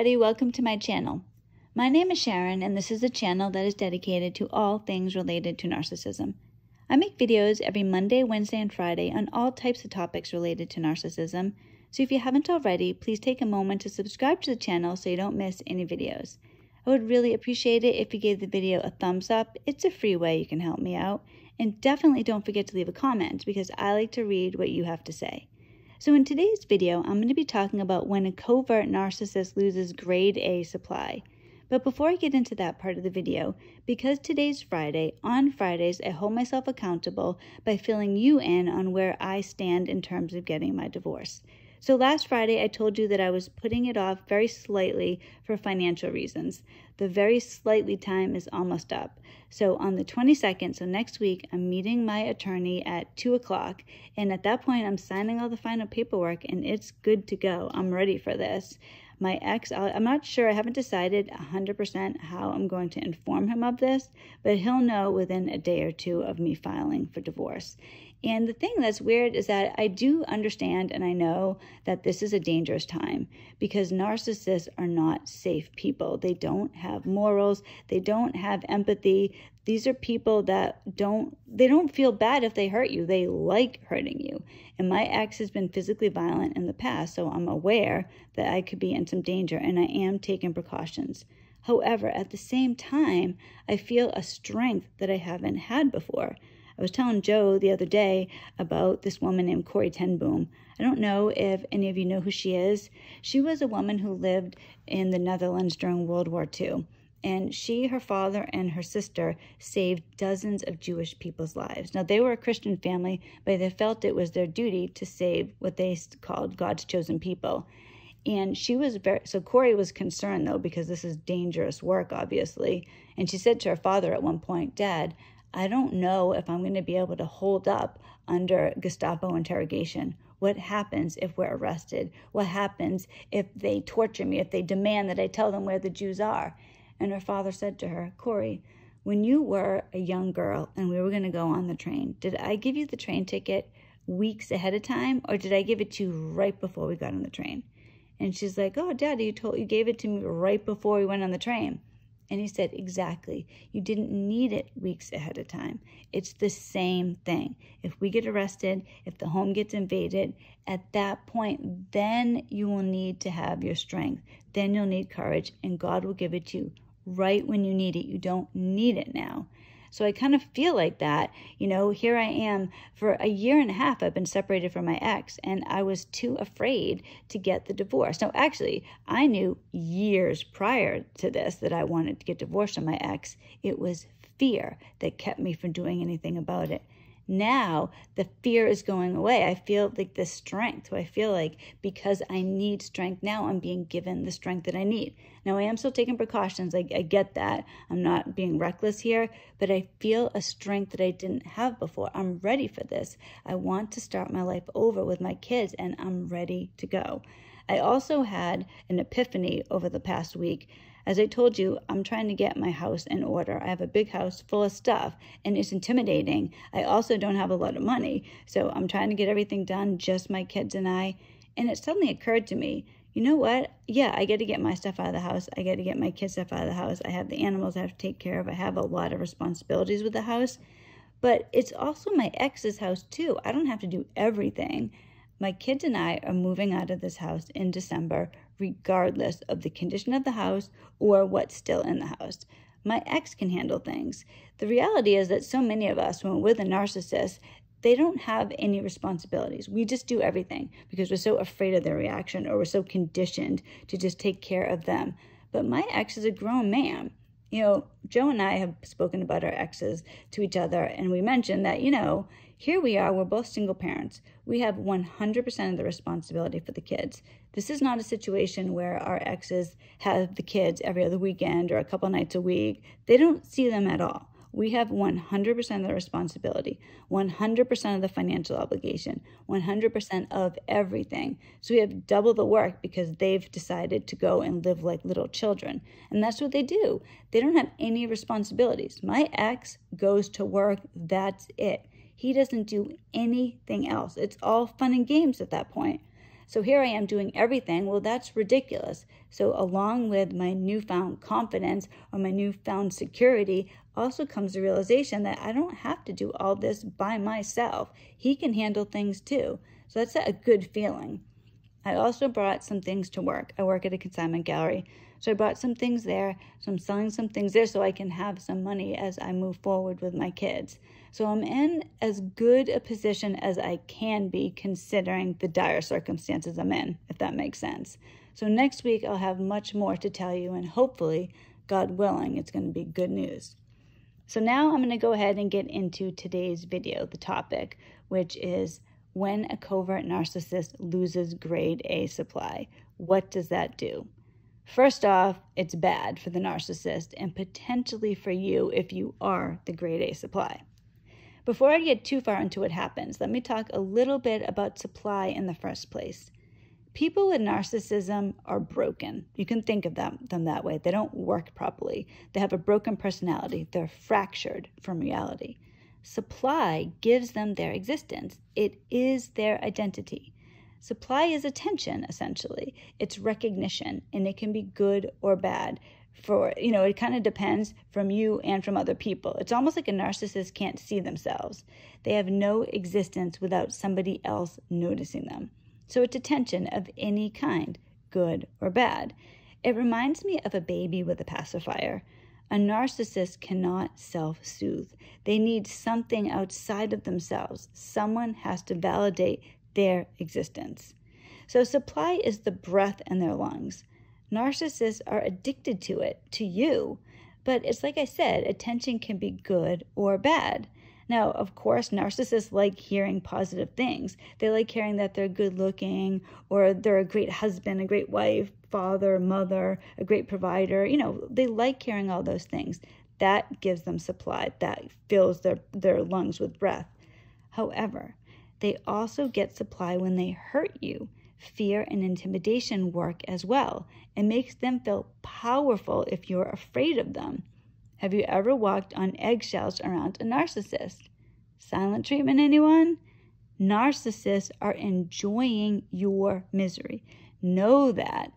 everybody, welcome to my channel. My name is Sharon and this is a channel that is dedicated to all things related to narcissism. I make videos every Monday, Wednesday, and Friday on all types of topics related to narcissism, so if you haven't already, please take a moment to subscribe to the channel so you don't miss any videos. I would really appreciate it if you gave the video a thumbs up. It's a free way you can help me out, and definitely don't forget to leave a comment because I like to read what you have to say. So in today's video, I'm going to be talking about when a covert narcissist loses grade A supply. But before I get into that part of the video, because today's Friday, on Fridays I hold myself accountable by filling you in on where I stand in terms of getting my divorce. So last Friday I told you that I was putting it off very slightly for financial reasons. The very slightly time is almost up. So on the 22nd, so next week, I'm meeting my attorney at 2 o'clock. And at that point, I'm signing all the final paperwork and it's good to go. I'm ready for this. My ex, I'm not sure, I haven't decided 100% how I'm going to inform him of this, but he'll know within a day or two of me filing for divorce. And the thing that's weird is that I do understand and I know that this is a dangerous time because narcissists are not safe people. They don't have morals. They don't have empathy. These are people that don't feel bad if they hurt you. They like hurting you. And my ex has been physically violent in the past, so I'm aware that I could be in some danger and I am taking precautions. However, at the same time, I feel a strength that I haven't had before. I was telling Joe the other day about this woman named Corrie ten Boom. I don't know if any of you know who she is. She was a woman who lived in the Netherlands during World War II. And she, her father, and her sister saved dozens of Jewish people's lives. Now, they were a Christian family, but they felt it was their duty to save what they called God's chosen people. And she was so Corrie was concerned, though, because this is dangerous work, obviously. And she said to her father at one point, "Dad, I don't know if I'm going to be able to hold up under Gestapo interrogation. What happens if we're arrested? What happens if they torture me, if they demand that I tell them where the Jews are?" And her father said to her, "Corrie, when you were a young girl and we were going to go on the train, did I give you the train ticket weeks ahead of time or did I give it to you right before we got on the train?" And she's like, "Oh, Daddy, you gave it to me right before we went on the train." And he said, "Exactly. You didn't need it weeks ahead of time. It's the same thing. If we get arrested, if the home gets invaded, at that point, then you will need to have your strength. Then you'll need courage, and God will give it to you right when you need it. You don't need it now." So I kind of feel like that. You know, here I am. For a year and a half, I've been separated from my ex, and I was too afraid to get the divorce. Now, actually, I knew years prior to this that I wanted to get divorced from my ex. It was fear that kept me from doing anything about it. Now, the fear is going away. I feel like the strength. So I feel like because I need strength now, I'm being given the strength that I need. Now, I am still taking precautions. I get that. I'm not being reckless here, but I feel a strength that I didn't have before. I'm ready for this. I want to start my life over with my kids, and I'm ready to go. I also had an epiphany over the past week. As I told you, I'm trying to get my house in order. I have a big house full of stuff, and it's intimidating. I also don't have a lot of money, so I'm trying to get everything done, just my kids and I. And it suddenly occurred to me, you know what? Yeah, I got to get my stuff out of the house. I got to get my kids' stuff out of the house. I have the animals I have to take care of. I have a lot of responsibilities with the house. But it's also my ex's house, too. I don't have to do everything. My kids and I are moving out of this house in December, regardless of the condition of the house or what's still in the house. My ex can handle things. The reality is that so many of us, when we're with a narcissist, they don't have any responsibilities. We just do everything because we're so afraid of their reaction or we're so conditioned to just take care of them. But my ex is a grown man. You know, Joe and I have spoken about our exes to each other, and we mentioned that, you know, here we are, we're both single parents. We have 100% of the responsibility for the kids. This is not a situation where our exes have the kids every other weekend or a couple nights a week. They don't see them at all. We have 100% of the responsibility, 100% of the financial obligation, 100% of everything. So we have double the work because they've decided to go and live like little children. And that's what they do. They don't have any responsibilities. My ex goes to work, that's it. He doesn't do anything else. It's all fun and games at that point. So here I am doing everything. Well, that's ridiculous. So along with my newfound confidence or my newfound security also comes the realization that I don't have to do all this by myself. He can handle things too. So that's a good feeling. I also brought some things to work. I work at a consignment gallery. So I brought some things there. So I'm selling some things there so I can have some money as I move forward with my kids. So I'm in as good a position as I can be considering the dire circumstances I'm in, if that makes sense. So next week I'll have much more to tell you, and hopefully, God willing, it's going to be good news. So now I'm going to go ahead and get into today's video, the topic, which is when a covert narcissist loses grade A supply. What does that do? First off, it's bad for the narcissist and potentially for you if you are the grade A supply. Before I get too far into what happens, let me talk a little bit about supply in the first place. People with narcissism are broken. You can think of them that way. They don't work properly. They have a broken personality. They're fractured from reality. Supply gives them their existence. It is their identity. Supply is attention, essentially. It's recognition, and it can be good or bad. It kind of depends from you and from other people. It's almost like a narcissist can't see themselves. They have no existence without somebody else noticing them. So it's attention of any kind, good or bad. It reminds me of a baby with a pacifier. A narcissist cannot self-soothe. They need something outside of themselves. Someone has to validate their existence. So supply is the breath in their lungs. Narcissists are addicted to it, to you. But it's like I said, attention can be good or bad. Now, of course, narcissists like hearing positive things. They like hearing that they're good looking, or they're a great husband, a great wife, father, mother, a great provider. They like hearing all those things. That gives them supply. That fills their lungs with breath. However, they also get supply when they hurt you. Fear and intimidation work as well. It makes them feel powerful if you're afraid of them. Have you ever walked on eggshells around a narcissist? Silent treatment, anyone? Narcissists are enjoying your misery. Know that.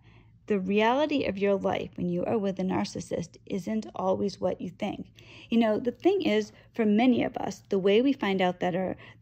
The reality of your life when you are with a narcissist isn't always what you think. The thing is, for many of us, the way we find out that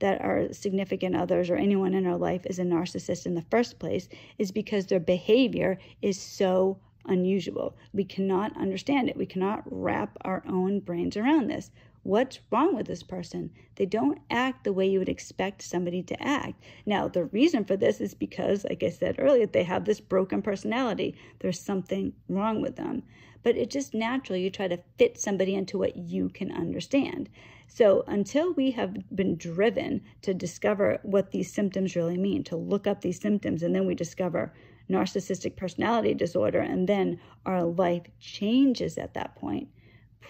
our significant others or anyone in our life is a narcissist in the first place is because their behavior is so unusual. We cannot understand it. We cannot wrap our own brains around this. What's wrong with this person? They don't act the way you would expect somebody to act. Now, the reason for this is because, like I said earlier, they have this broken personality. There's something wrong with them. But it's just natural. You try to fit somebody into what you can understand. So until we have been driven to discover what these symptoms really mean, to look up these symptoms, and then we discover narcissistic personality disorder, and then our life changes at that point.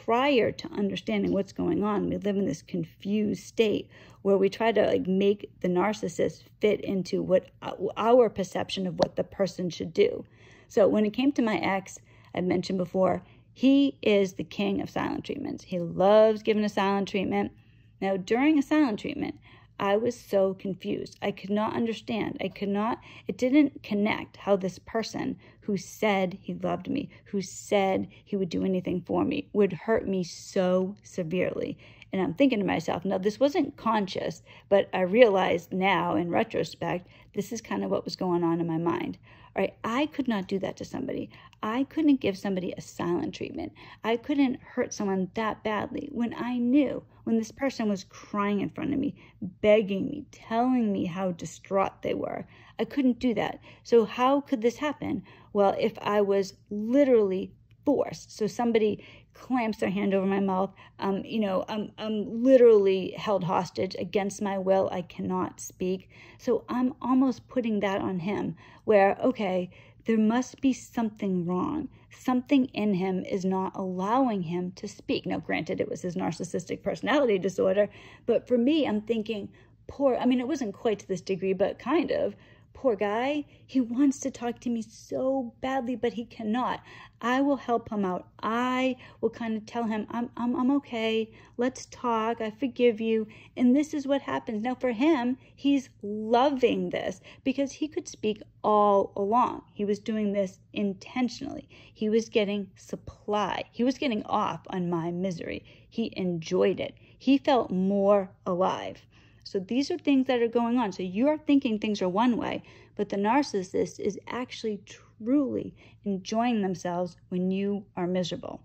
Prior to understanding what's going on, we live in this confused state where we try to make the narcissist fit into what our perception of what the person should do. So when it came to my ex, I mentioned before, he is the king of silent treatments. He loves giving a silent treatment. Now, during a silent treatment, I was so confused. I could not understand. It didn't connect how this person who said he loved me, who said he would do anything for me, would hurt me so severely. And I'm thinking to myself, no, this wasn't conscious, but I realized now in retrospect, this is kind of what was going on in my mind. All right, I could not do that to somebody. I couldn't give somebody a silent treatment. I couldn't hurt someone that badly when I knew, when this person was crying in front of me, begging me, telling me how distraught they were. I couldn't do that. So how could this happen? Well, if I was literally forced, so somebody clamps their hand over my mouth, I'm literally held hostage against my will. I cannot speak. So I'm almost putting that on him where, okay, there must be something wrong. Something in him is not allowing him to speak. Now, granted, it was his narcissistic personality disorder, but for me, I'm thinking, it wasn't quite to this degree, but kind of, Poor guy, he wants to talk to me so badly, but he cannot. I will help him out. I will kind of tell him, I'm okay. Let's talk. I forgive you. And this is what happens. Now for him, he's loving this because he could speak all along. He was doing this intentionally. He was getting supply. He was getting off on my misery. He enjoyed it. He felt more alive. So these are things that are going on. So you're thinking things are one way, but the narcissist is actually truly enjoying themselves when you are miserable.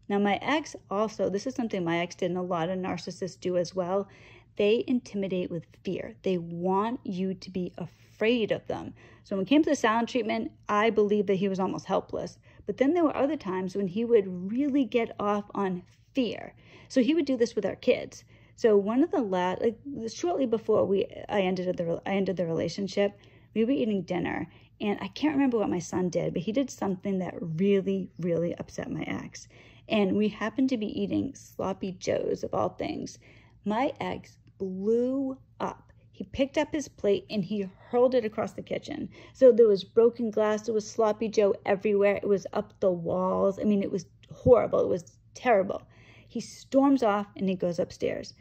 Now my ex also, this is something my ex did and a lot of narcissists do as well. They intimidate with fear. They want you to be afraid of them. So when it came to the silent treatment, I believe that he was almost helpless. But then there were other times when he would really get off on fear. So he would do this with our kids. So one of the shortly before I ended the relationship, we were eating dinner, and I can't remember what my son did, but he did something that really, really upset my ex. And we happened to be eating sloppy joes of all things. My ex blew up. He picked up his plate and he hurled it across the kitchen. So there was broken glass, there was sloppy joe everywhere. It was up the walls. I mean, it was horrible. It was terrible. He storms off and he goes upstairs.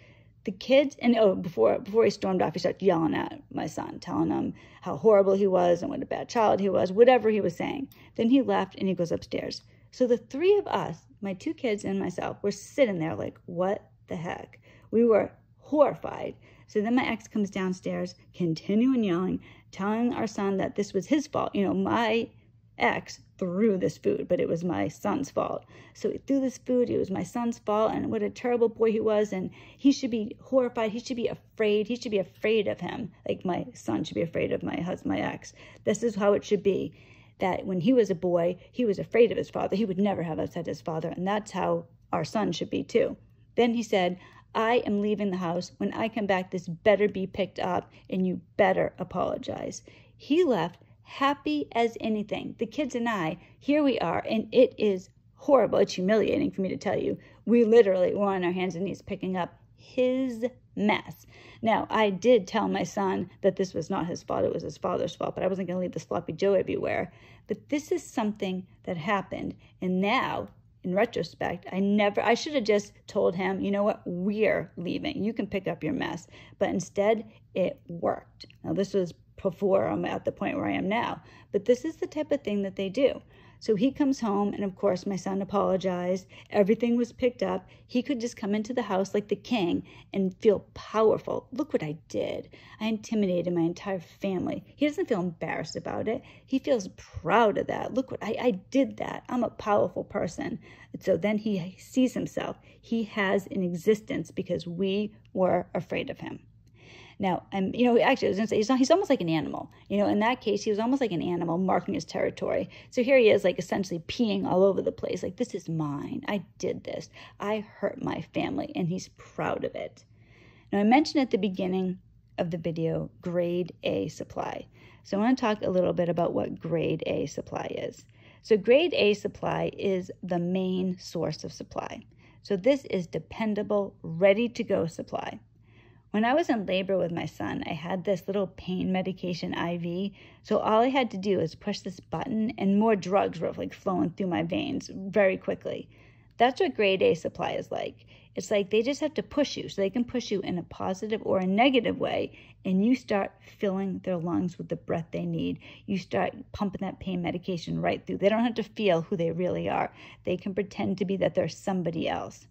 The kids, and before he stormed off, he started yelling at my son, telling him how horrible he was and what a bad child he was, whatever he was saying. Then he left and he goes upstairs. So the three of us, my two kids and myself, were sitting there like, what the heck? We were horrified. So then my ex comes downstairs, continuing yelling, telling our son that this was his fault. My ex threw this food, but it was my son's fault. So he threw this food, it was my son's fault, and what a terrible boy he was, and he should be horrified, he should be afraid, he should be afraid of him, like my son should be afraid of my husband, my ex. This is how it should be, that when he was a boy, he was afraid of his father, he would never have upset his father, and that's how our son should be too. Then he said, I am leaving the house. When I come back, this better be picked up, and you better apologize. He left happy as anything. The kids and I, here we are, and it is horrible. It's humiliating for me to tell you. We literally were on our hands and knees picking up his mess. Now, I did tell my son that this was not his fault. It was his father's fault, but I wasn't going to leave the sloppy joe everywhere. But this is something that happened, and now, in retrospect, I should have just told him, you know what, we're leaving. You can pick up your mess. But instead, it worked. Now, this was before I'm at the point where I am now. But this is the type of thing that they do. So he comes home, and of course my son apologized. Everything was picked up. He could just come into the house like the king and feel powerful. Look what I did. I intimidated my entire family. He doesn't feel embarrassed about it. He feels proud of that. Look what I did that. I'm a powerful person. And so then he sees himself. He has an existence because we were afraid of him. Now, actually, I was going to say, he's almost like an animal. In that case, he was almost like an animal marking his territory. So here he is, like, essentially peeing all over the place. Like, this is mine. I did this. I hurt my family, and he's proud of it. Now, I mentioned at the beginning of the video, grade A supply. So I want to talk a little bit about what grade A supply is. So grade A supply is the main source of supply. So this is dependable, ready-to-go supply. When I was in labor with my son, I had this little pain medication IV. So all I had to do is push this button and more drugs were like flowing through my veins very quickly. That's what grade A supply is like. It's like they just have to push you. So they can push you in a positive or a negative way. And you start filling their lungs with the breath they need. You start pumping that pain medication right through. They don't have to feel who they really are. They can pretend to be that they're somebody else.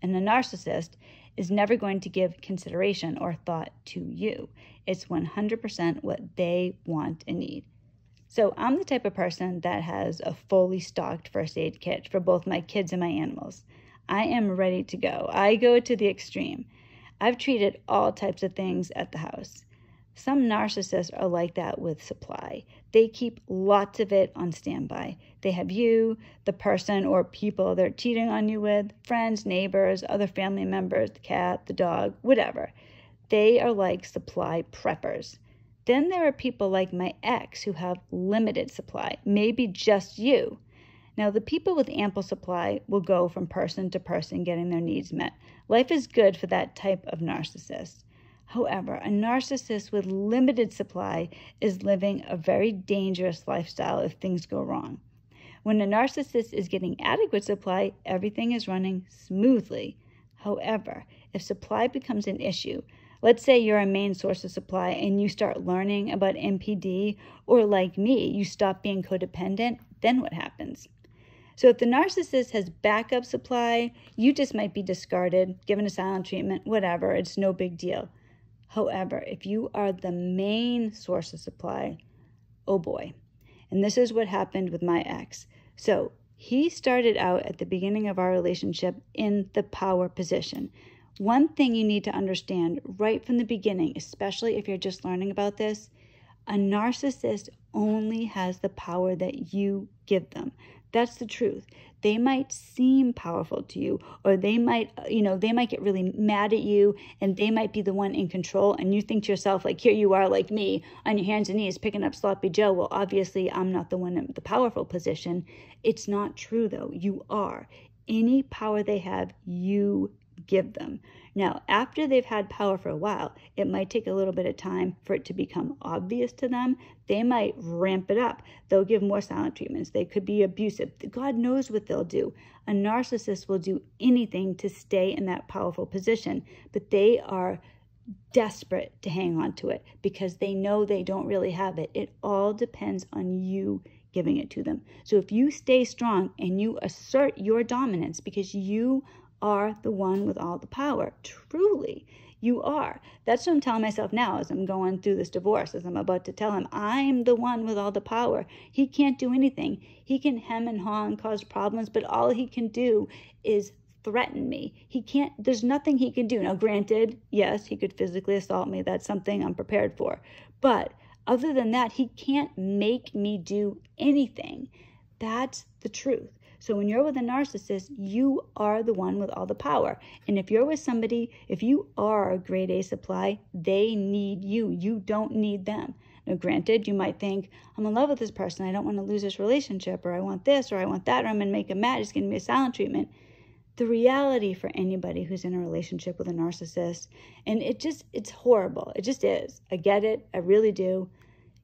And the narcissist is never going to give consideration or thought to you. It's 100% what they want and need. So I'm the type of person that has a fully stocked first aid kit for both my kids and my animals. I am ready to go. I go to the extreme. I've treated all types of things at the house. Some narcissists are like that with supply. They keep lots of it on standby. They have you, the person or people they're cheating on you with, friends, neighbors, other family members, the cat, the dog, whatever. They are like supply preppers. Then there are people like my ex who have limited supply, maybe just you. Now, the people with ample supply will go from person to person getting their needs met. Life is good for that type of narcissist. However, a narcissist with limited supply is living a very dangerous lifestyle if things go wrong. When a narcissist is getting adequate supply, everything is running smoothly. However, if supply becomes an issue, let's say you're a main source of supply and you start learning about NPD, or like me, you stop being codependent, then what happens? So if the narcissist has backup supply, you just might be discarded, given a silent treatment, whatever, it's no big deal. However, if you are the main source of supply, oh boy. And this is what happened with my ex. So he started out at the beginning of our relationship in the power position. One thing you need to understand right from the beginning, especially if you're just learning about this, a narcissist only has the power that you give them. That's the truth. They might seem powerful to you, or they might get really mad at you, and they might be the one in control, and you think to yourself, like, here you are, like me, on your hands and knees, picking up sloppy Joe. Well, obviously, I'm not the one in the powerful position. It's not true, though. You are. Any power they have, you give them. Now, after they've had power for a while, it might take a little bit of time for it to become obvious to them. They might ramp it up. They'll give more silent treatments. They could be abusive. God knows what they'll do. A narcissist will do anything to stay in that powerful position, but they are desperate to hang on to it because they know they don't really have it. It all depends on you giving it to them. So if you stay strong and you assert your dominance because you are the one with all the power. Truly, you are. That's what I'm telling myself now as I'm going through this divorce, as I'm about to tell him, I'm the one with all the power. He can't do anything. He can hem and haw and cause problems, but all he can do is threaten me. There's nothing he can do. Now, granted, yes, he could physically assault me. That's something I'm prepared for. But other than that, he can't make me do anything. That's the truth. So when you're with a narcissist, you are the one with all the power. And if you're with somebody, if you are a grade A supply, they need you. You don't need them. Now, granted, you might think, I'm in love with this person. I don't want to lose this relationship, or I want this, or I want that, or I'm going to make him mad. It's going to be a silent treatment. The reality for anybody who's in a relationship with a narcissist, and it's horrible. It just is. I get it. I really do.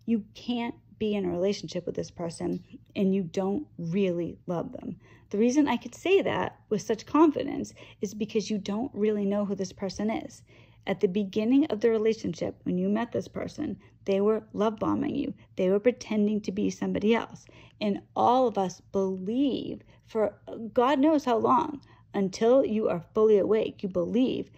You can't be in a relationship with this person and you don't really love them. The reason I could say that with such confidence is because you don't really know who this person is. At the beginning of the relationship, when you met this person, they were love bombing you. They were pretending to be somebody else. And all of us believe for God knows how long, until you are fully awake, you believe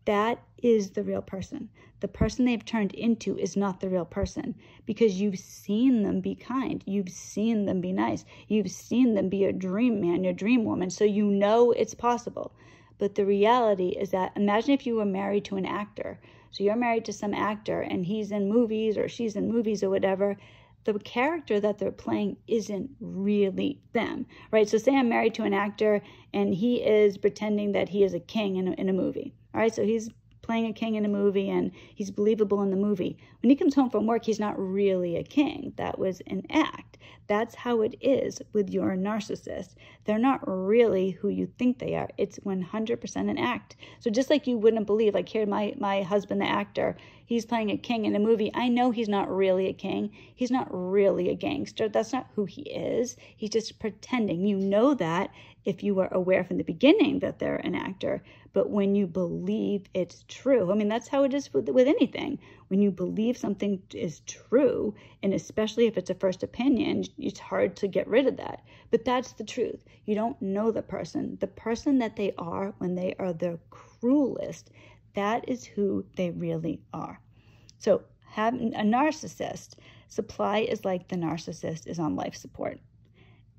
that is the real person. The person they've turned into is not the real person because you've seen them be kind. You've seen them be nice. You've seen them be your dream man, your dream woman. So you know it's possible. But the reality is that imagine if you were married to an actor. So you're married to some actor and he's in movies or she's in movies or whatever. The character that they're playing isn't really them, right? So say I'm married to an actor and he is pretending that he is a king in a movie. All right, so he's playing a king in a movie and he's believable in the movie. When he comes home from work, he's not really a king. That was an act. That's how it is with your narcissist. They're not really who you think they are. It's 100% an act. So just like you wouldn't believe, like here, my husband, the actor, he's playing a king in a movie. I know he's not really a king. He's not really a gangster. That's not who he is. He's just pretending. You know that if you were aware from the beginning that they're an actor. But when you believe it's true, I mean, that's how it is with anything. When you believe something is true, and especially if it's a first opinion, it's hard to get rid of that. But that's the truth. You don't know the person. The person that they are when they are their cruelest, that is who they really are. So having a narcissist, supply is like the narcissist is on life support.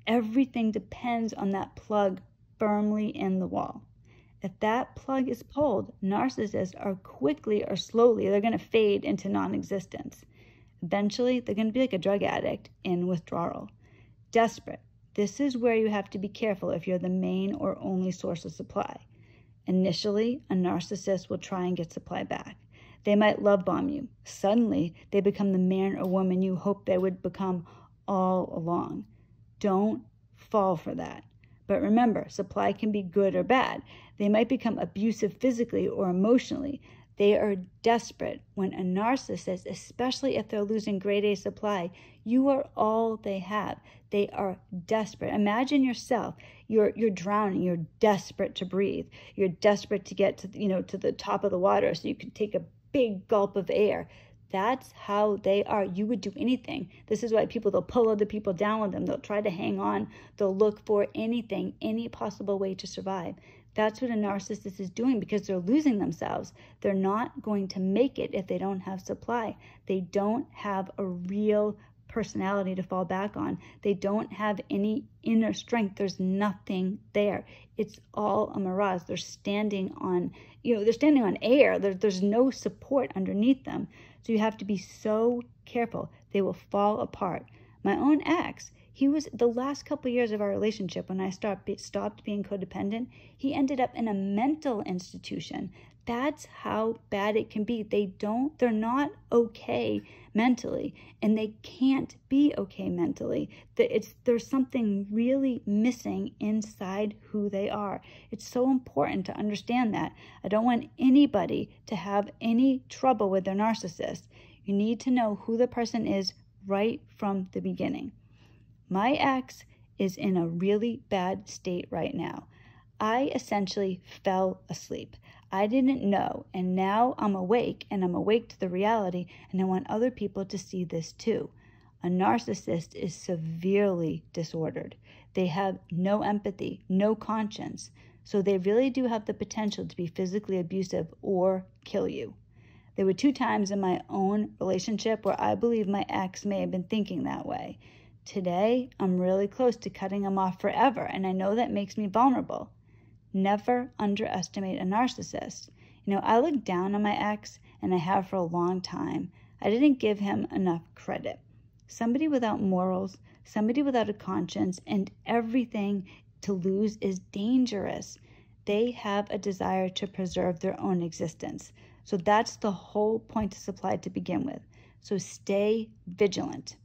Everything depends on that plug firmly in the wall. If that plug is pulled, narcissists are quickly or slowly, they're going to fade into non-existence. Eventually, they're going to be like a drug addict in withdrawal. Desperate. This is where you have to be careful if you're the main or only source of supply. Initially, a narcissist will try and get supply back. They might love bomb you. Suddenly, they become the man or woman you hoped they would become all along. Don't fall for that. But remember, supply can be good or bad. They might become abusive physically or emotionally. They are desperate. When a narcissist, especially if they're losing grade A supply, you are all they have. They are desperate. Imagine yourself. You're drowning. You're desperate to breathe. You're desperate to get to the top of the water so you can take a big gulp of air. That's how they are. You would do anything. This is why they'll pull other people down with them. They'll try to hang on. They'll look for anything, any possible way to survive. That's what a narcissist is doing because they're losing themselves. They're not going to make it if they don't have supply. They don't have a real personality to fall back on. They don't have any inner strength. There's nothing there. It's all a mirage. They're standing on, air. There's no support underneath them. So you have to be so careful. They will fall apart. My own ex, he was the last couple of years of our relationship when I stopped being codependent, he ended up in a mental institution. That's how bad it can be. They're not okay mentally, and they can't be okay mentally. There's something really missing inside who they are. It's so important to understand that. I don't want anybody to have any trouble with their narcissist. You need to know who the person is right from the beginning. My ex is in a really bad state right now. I essentially fell asleep. I didn't know, and now I'm awake, and I'm awake to the reality, and I want other people to see this too. A narcissist is severely disordered. They have no empathy, no conscience, so they really do have the potential to be physically abusive or kill you. There were 2 times in my own relationship where I believe my ex may have been thinking that way. Today, I'm really close to cutting him off forever, and I know that makes me vulnerable. Never underestimate a narcissist. I look down on my ex, and I have for a long time. I didn't give him enough credit. Somebody without morals, somebody without a conscience, and everything to lose is dangerous. They have a desire to preserve their own existence. So that's the whole point of supply to begin with. So stay vigilant.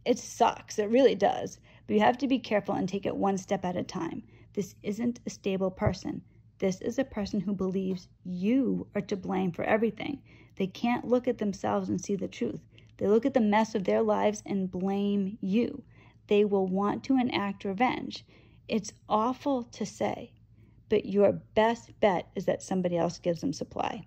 It sucks, it really does, but you have to be careful and take it one step at a time. This isn't a stable person. This is a person who believes you are to blame for everything. They can't look at themselves and see the truth. They look at the mess of their lives and blame you. They will want to enact revenge. It's awful to say, but your best bet is that somebody else gives them supply.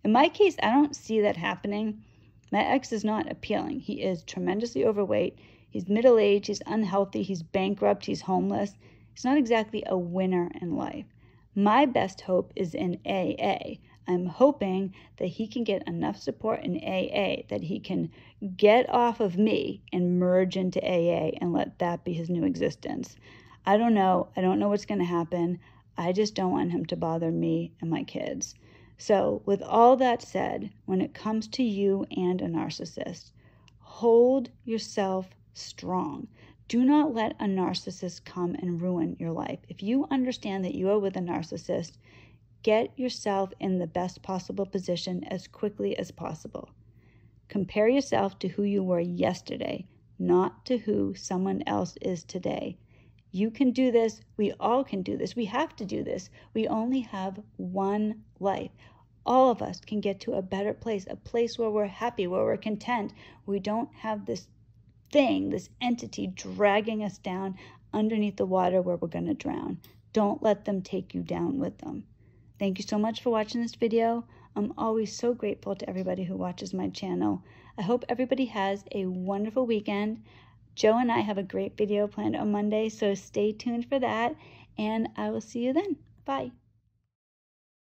In my case, I don't see that happening. My ex is not appealing. He is tremendously overweight. He's middle-aged. He's unhealthy. He's bankrupt. He's homeless. He's not exactly a winner in life. My best hope is in AA. I'm hoping that he can get enough support in AA that he can get off of me and merge into AA and let that be his new existence. I don't know. I don't know what's going to happen. I just don't want him to bother me and my kids. So with all that said, when it comes to you and a narcissist, hold yourself strong. Do not let a narcissist come and ruin your life. If you understand that you are with a narcissist, get yourself in the best possible position as quickly as possible. Compare yourself to who you were yesterday, not to who someone else is today. You can do this. We all can do this. We have to do this. We only have one life. All of us can get to a better place, a place where we're happy, where we're content. We don't have this thing, this entity dragging us down underneath the water where we're going to drown. Don't let them take you down with them. Thank you so much for watching this video. I'm always so grateful to everybody who watches my channel. I hope everybody has a wonderful weekend. Joe and I have a great video planned on Monday, so stay tuned for that, and I will see you then. Bye.